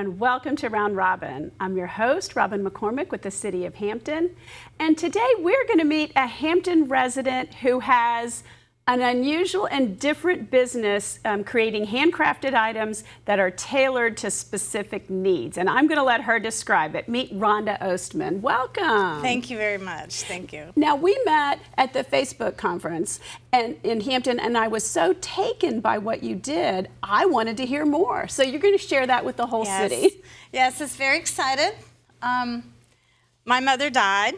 and welcome to Round Robin. I'm your host, Robin McCormick with the City of Hampton. And today we're going to meet a Hampton resident who has an unusual and different business creating handcrafted items that are tailored to specific needs. And I'm going to let her describe it. Meet Rhonda Ostman. Welcome. Thank you very much. Thank you. Now, we met at the Facebook conference in Hampton, and I was so taken by what you did, I wanted to hear more. So you're going to share that with the whole city. Yes, it's very excited. My mother died.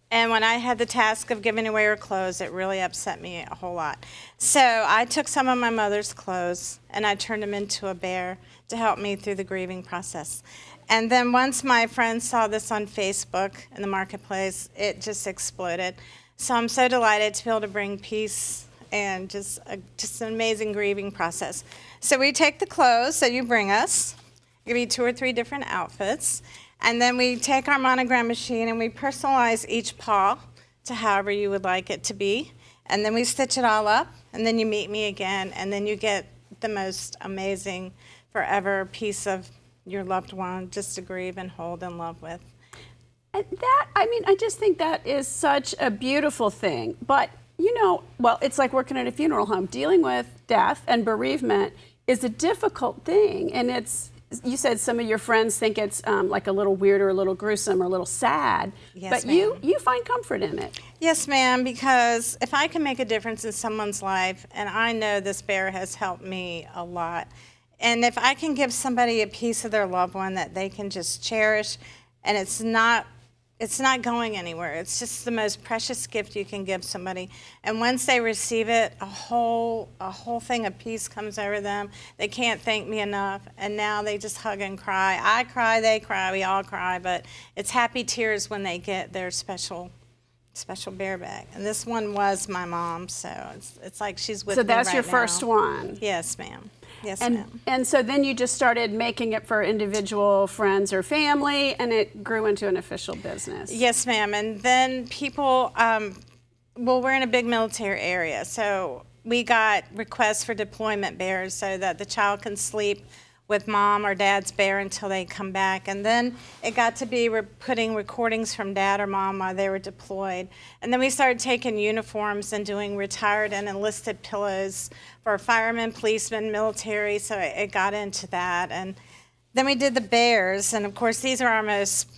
And when I had the task of giving away her clothes, it really upset me a whole lot. So I took some of my mother's clothes and I turned them into a bear to help me through the grieving process. And then once my friends saw this on Facebook in the marketplace, it just exploded. So I'm so delighted to be able to bring peace and just an amazing grieving process. So we take the clothes that you bring us, give you 2 or 3 different outfits, and then we take our monogram machine and we personalize each paw to however you would like it to be. And then we stitch it all up, and then you meet me again, and then you get the most amazing forever piece of your loved one just to grieve and hold and love with. And that, I mean, I just think that is such a beautiful thing. But, you know, well, it's like working at a funeral home. Dealing with death and bereavement is a difficult thing, and you said some of your friends think it's like a little weird or a little gruesome or a little sad, yes, but you find comfort in it. Yes, ma'am, because if I can make a difference in someone's life, and I know this bear has helped me a lot, and if I can give somebody a piece of their loved one that they can just cherish, and it's not going anywhere. It's just the most precious gift you can give somebody. And once they receive it, a whole thing of peace comes over them. They can't thank me enough. And now they just hug and cry. I cry, they cry, we all cry. But it's happy tears when they get their special bear bag. And this one was my mom, so it's like she's with me right now. So that's your first one? Yes, ma'am. Yes, ma'am. And so then you just started making it for individual friends or family, and it grew into an official business. Yes, ma'am. And then people, well, we're in a big military area, so we got requests for deployment bears so that the child can sleep with mom or dad's bear until they come back. And then it got to be we're putting recordings from dad or mom while they were deployed. And then we started taking uniforms and doing retired and enlisted pillows for firemen, policemen, military, so it got into that. And then we did the bears, and of course these are our most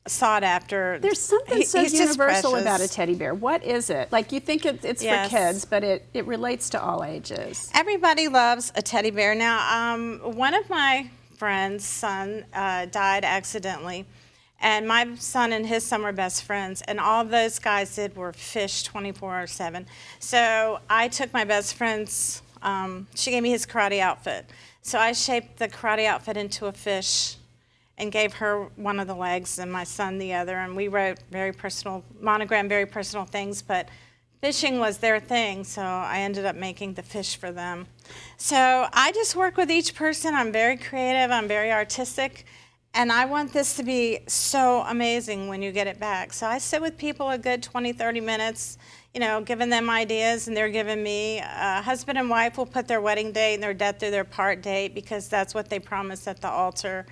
sought after. There's something so universal about a teddy bear. What is it? Like, you think it's for kids, but it relates to all ages. Everybody loves a teddy bear. Now, one of my friend's son died accidentally, and my son and his son were best friends, and all those guys did were fish 24/7. So I took my best friend's, she gave me his karate outfit. So I shaped the karate outfit into a fish and gave her one of the legs and my son the other, and we wrote very personal things, but fishing was their thing, so I ended up making the fish for them. So I just work with each person. I'm very creative, I'm very artistic, and I want this to be so amazing when you get it back. So I sit with people a good 20, 30 minutes, you know, giving them ideas, and they're giving me. Husband and wife will put their wedding date and their death through their part date because that's what they promised at the altar.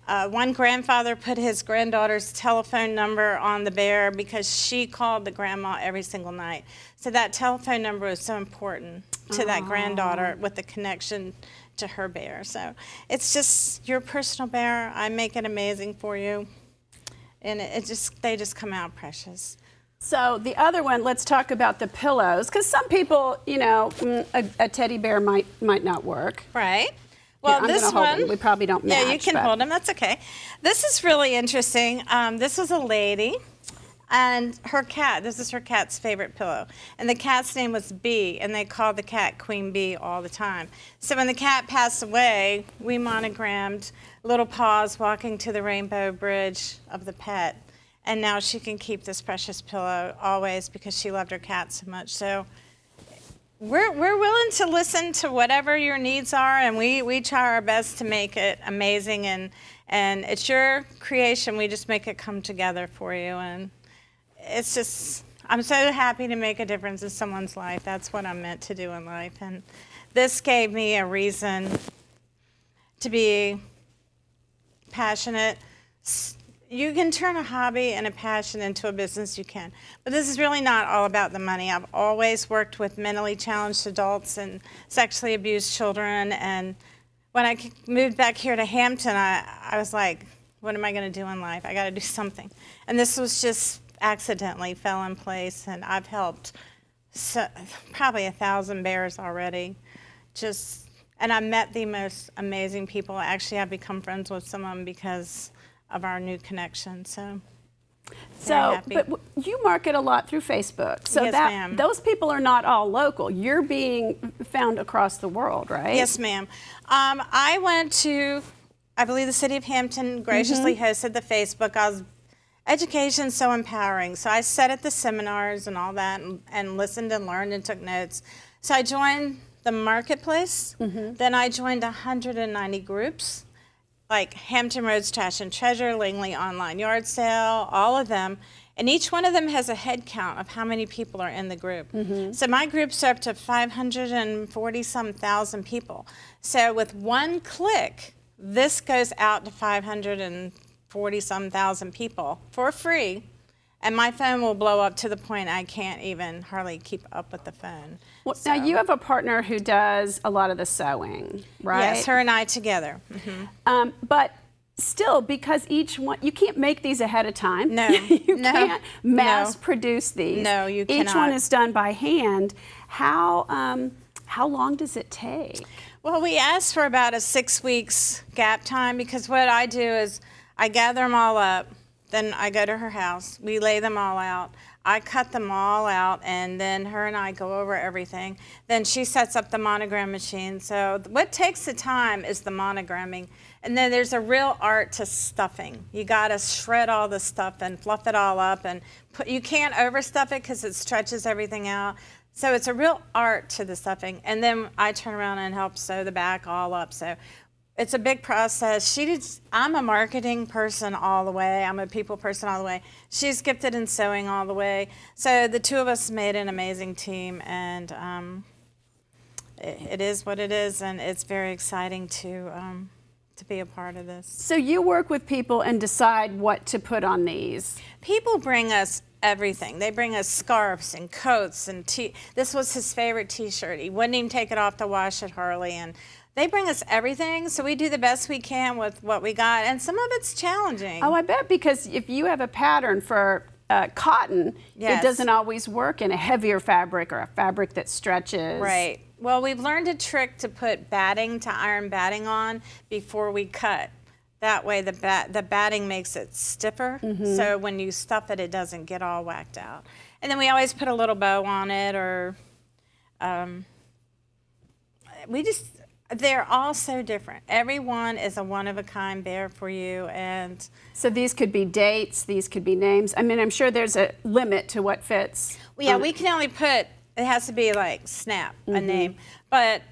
One grandfather put his granddaughter's telephone number on the bear because she called the grandma every single night. So that telephone number was so important to that granddaughter with the connection to her bear. So it's just your personal bear. I make it amazing for you. And they just come out precious. So the other one, let's talk about the pillows, because some people, you know, a teddy bear might not work. Right. Well, yeah, this one, we probably don't match. Yeah, you can hold him. That's okay. This is really interesting. This was a lady, and her cat. This is her cat's favorite pillow, and the cat's name was Bee, and they called the cat Queen Bee all the time. So when the cat passed away, we monogrammed little paws walking to the rainbow bridge of the pet, and now she can keep this precious pillow always because she loved her cat so much. So we're willing to listen to whatever your needs are, and we try our best to make it amazing, and it's your creation. We just make it come together for you, and it's just, I'm so happy to make a difference in someone's life. That's what I'm meant to do in life, and this gave me a reason to be passionate, you can turn a hobby and a passion into a business, you can. But this is really not all about the money. I've always worked with mentally challenged adults and sexually abused children. And when I moved back here to Hampton, I was like, what am I going to do in life? I got to do something. And this was just accidentally fell in place, and I've helped probably 1,000 bears already. And I met the most amazing people. Actually, I've become friends with some of them because of our new connection. So but you market a lot through Facebook. So yes, ma'am. Those people are not all local. You're being found across the world, right? Yes, ma'am. I went to, I believe the city of Hampton graciously hosted the Facebook. Education's so empowering. So I sat at the seminars and all that and listened and learned and took notes. So I joined the marketplace. Then I joined 190 groups, like Hampton Roads Trash and Treasure, Langley Online Yard Sale, all of them. And each one of them has a head count of how many people are in the group. So my group's up to 540-some thousand people. So with one click, this goes out to 540-some thousand people for free. And my phone will blow up to the point I can't even hardly keep up with the phone. Well, now you have a partner who does a lot of the sewing, right? Yes, her and I together. But still, because each one, you can't make these ahead of time. No. You can't mass produce these. No, you cannot. Each one is done by hand. How long does it take? Well, we asked for about a 6 weeks gap time, because what I do is I gather them all up. Then I go to her house, we lay them all out, I cut them all out, and then her and I go over everything. Then she sets up the monogram machine. So what takes the time is the monogramming. And then there's a real art to stuffing. You gotta shred all the stuff and fluff it all up, and you can't overstuff it because it stretches everything out. So it's a real art to the stuffing. And then I turn around and help sew the back all up. So it's a big process. I'm a marketing person all the way. I'm a people person all the way. She's gifted in sewing all the way. So the two of us made an amazing team, and it is what it is, and it's very exciting to be a part of this. So you work with people and decide what to put on these. People bring us everything. They bring us scarves and coats and this was his favorite t-shirt. He wouldn't even take it off to wash it hardly, and they bring us everything, so we do the best we can with what we got, and some of it's challenging. Oh, I bet, because if you have a pattern for cotton, yes, it doesn't always work in a heavier fabric or a fabric that stretches. Right. Well, we've learned a trick to put batting, to iron batting on before we cut. That way the batting makes it stiffer, so when you stuff it, it doesn't get all whacked out. And then we always put a little bow on it, or they're all so different. Everyone is a one-of-a-kind bear for you. And so these could be dates, these could be names. I mean, I'm sure there's a limit to what fits. Well, yeah, we can only put, it has to be like snap, a name. But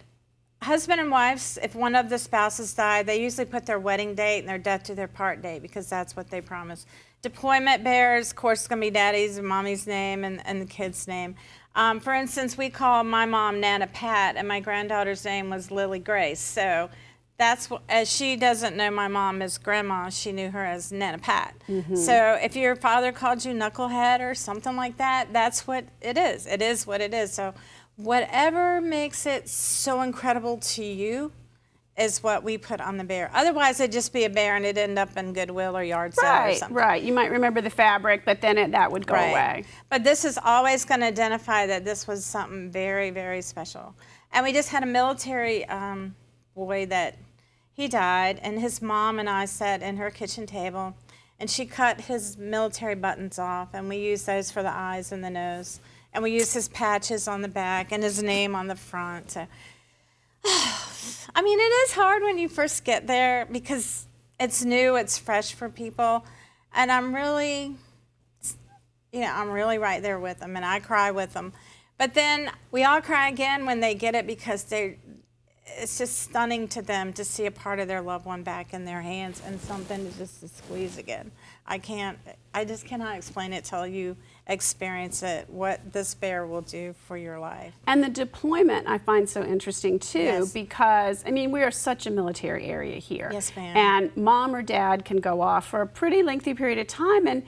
husband and wives, if one of the spouses died, they usually put their wedding date and their death to their part date, because that's what they promised. Deployment bears, of course, it's going to be daddy's and mommy's name and the kid's name. For instance, we call my mom Nana Pat, and my granddaughter's name was Lily Grace. So that's as she doesn't know my mom as grandma, she knew her as Nana Pat. So if your father called you Knucklehead or something like that, that's what it is. It is what it is. So whatever makes it so incredible to you is what we put on the bear. Otherwise, it'd just be a bear and it'd end up in Goodwill or yard sale or something. Right. You might remember the fabric, but then that would go away. But this is always going to identify that this was something very, very special. And we just had a military boy that he died, and his mom and I sat in her kitchen table, and she cut his military buttons off, and we used those for the eyes and the nose. And we used his patches on the back and his name on the front. So, I mean, it is hard when you first get there because it's new, it's fresh for people. And I'm really right there with them, and I cry with them. But then we all cry again when they get it, because it's just stunning to them to see a part of their loved one back in their hands and something to squeeze again. I just cannot explain it till you experience it, what this bear will do for your life. And the deployment I find so interesting too, Yes. because I mean, we are such a military area here. Yes, ma'am. And mom or dad can go off for a pretty lengthy period of time, and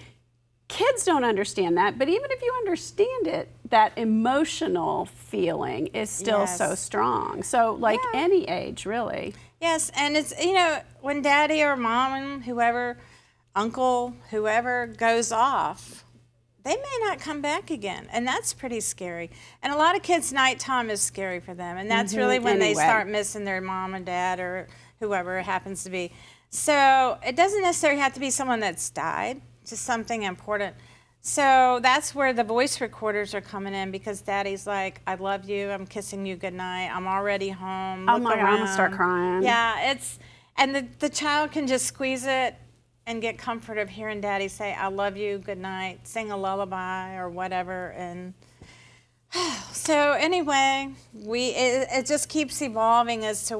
kids don't understand that, but even if you understand it, that emotional feeling is still Yes. so strong. So like Yeah. any age, really. Yes, and it's, you know, when daddy or mom and whoever, uncle, whoever goes off, they may not come back again, and that's pretty scary. And a lot of kids, nighttime is scary for them, and that's really when they Anyway. start missing their mom and dad or whoever it happens to be. So it doesn't necessarily have to be someone that's died, just something important. So that's where the voice recorders are coming in, because daddy's like, I love you, I'm kissing you goodnight, I'm already home. Oh look my God, I'm gonna start around." crying. Yeah, and the child can just squeeze it and get comfort of hearing daddy say, I love you, good night, sing a lullaby or whatever. And so anyway, it just keeps evolving as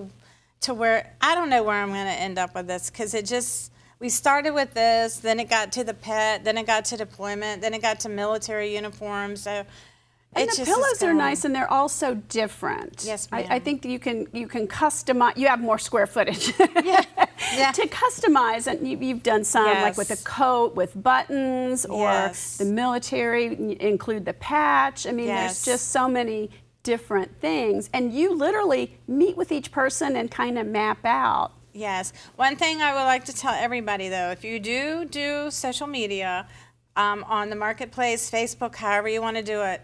to where, I don't know where I'm going to end up with this, because we started with this, then it got to the pet, then it got to deployment, then it got to military uniforms. So And the pillows are nice, and they're also different. Yes, I ma'am. think that you can customize. You have more square footage Yeah. to customize, and you've done some like with a Yes. coat with buttons, or Yes. the military include the patch. I mean, Yes. there's just so many different things, and you literally meet with each person and kind of map out. Yes. One thing I would like to tell everybody, though, if you do social media on the marketplace, Facebook, however you want to do it,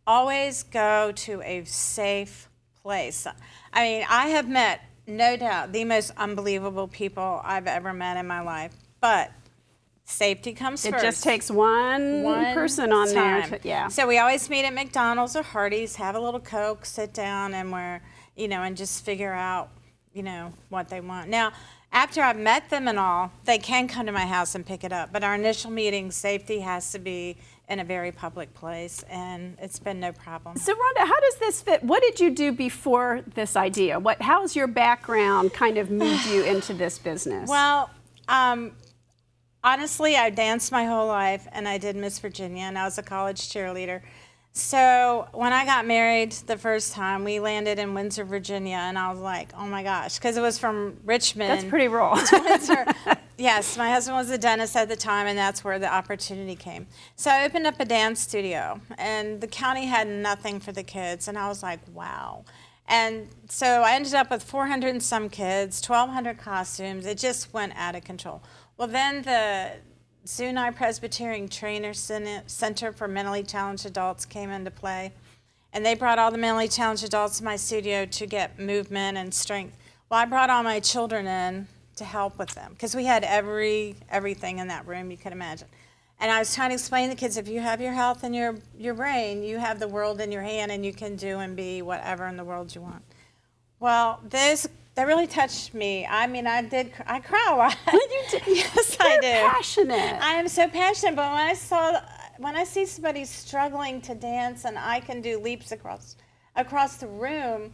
always go to a safe place. I mean, I have met, no doubt, the most unbelievable people I've ever met in my life, but safety comes It first. just takes one person on there. time. Yeah. So we always meet at McDonald's or Hardee's, have a little Coke, sit down, and and just figure out, what they want. Now, after I've met them and all, they can come to my house and pick it up. But our initial meeting, safety has to be in a very public place, and it's been no problem. So Rhonda, how does this fit? What did you do before this idea? How's your background kind of moved you into this business? Well, honestly, I danced my whole life, and I did Miss Virginia, and I was a college cheerleader. So when I got married the first time, we landed in Windsor, Virginia, and I was like, oh my gosh, because it was from Richmond. That's pretty rural. to Windsor. Yes, my husband was a dentist at the time, and that's where the opportunity came. So I opened up a dance studio, and the county had nothing for the kids, and I was like, wow. And so I ended up with 400 and some kids, 1,200 costumes. It just went out of control. Well, then the Zuni Presbyterian Trainer Center for Mentally Challenged Adults came into play, and they brought all the mentally challenged adults to my studio to get movement and strength. Well, I brought all my children in to help with them, because we had everything in that room you could imagine. And I was trying to explain to the kids, if you have your health in your brain, you have the world in your hand, and you can do and be whatever in the world you want. Well, that really touched me. I mean, I cry a lot. You do. Yes, You're I do. passionate. I am so passionate, but when I see somebody struggling to dance and I can do leaps across the room,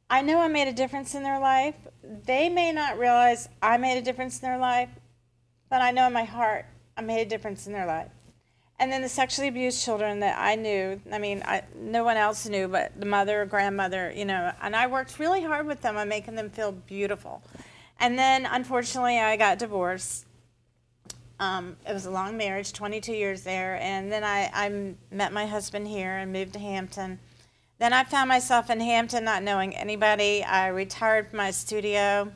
I know I made a difference in their life. They may not realize I made a difference in their life, but I know in my heart I made a difference in their life. And then the sexually abused children that I knew, no one else knew but the mother or grandmother, and I worked really hard with them on making them feel beautiful. And then, unfortunately, I got divorced. It was a long marriage, 22 years there, and then I met my husband here and moved to Hampton. Then I found myself in Hampton not knowing anybody. I retired from my studio.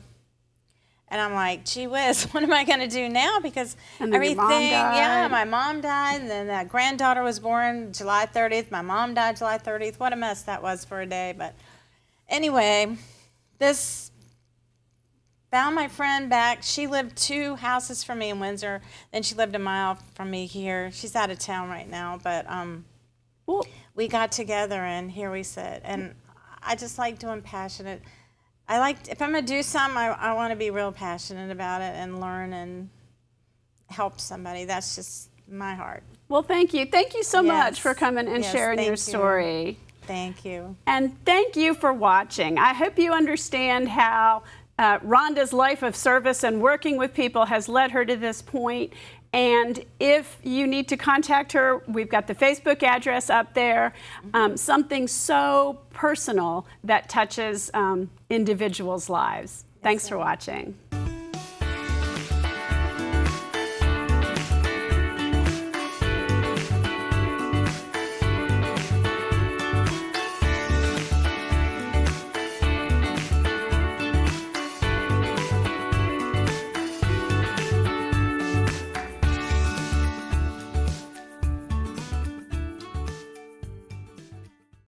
And I'm like, gee whiz, what am I going to do now? Because And then your mom died. my mom died, and then that granddaughter was born July 30th. My mom died July 30th. What a mess that was for a day. But anyway, this found my friend back. She lived 2 houses from me in Windsor. Then she lived a mile from me here. She's out of town right now, but Well, we got together, and here we sit. And I just like doing passionate. If I'm going to do something, I want to be real passionate about it and learn and help somebody. That's just my heart. well, thank you. Thank you so much Yes. for coming and Yes, sharing thank your you. story. Thank you. And thank you for watching. I hope you understand how Rhonda's life of service and working with people has led her to this point. And if you need to contact her, we've got the Facebook address up there. Something so personal that touches individuals' lives. Thanks for watching.